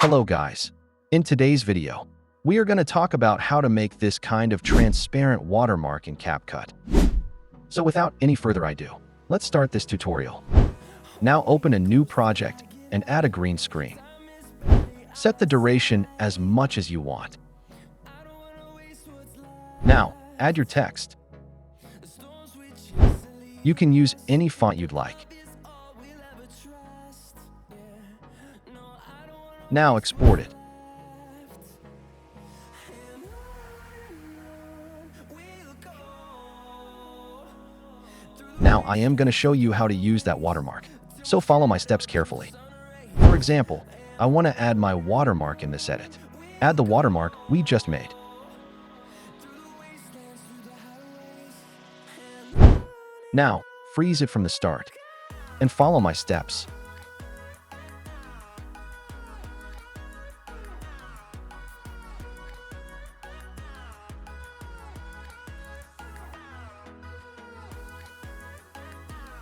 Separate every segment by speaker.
Speaker 1: Hello guys. In today's video, we are going to talk about how to make this kind of transparent watermark in CAPCUT. So without any further ado, let's start this tutorial. Now open a new project and add a green screen. Set the duration as much as you want. Now, add your text. You can use any font you'd like. Now export it. Now I am going to show you how to use that watermark, so follow my steps carefully. For example, I want to add my watermark in this edit. Add the watermark we just made. Now, freeze it from the start, and follow my steps.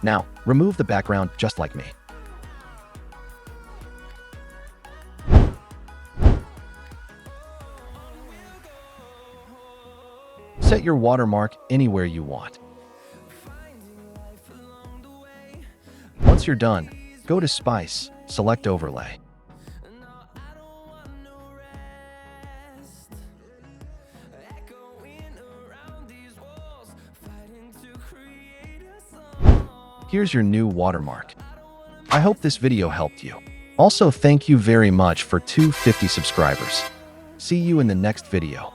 Speaker 1: Now, remove the background just like me. Set your watermark anywhere you want. Once you're done, go to Spice, select Overlay. Here's your new watermark. I hope this video helped you. Also, thank you very much for 250 subscribers. See you in the next video.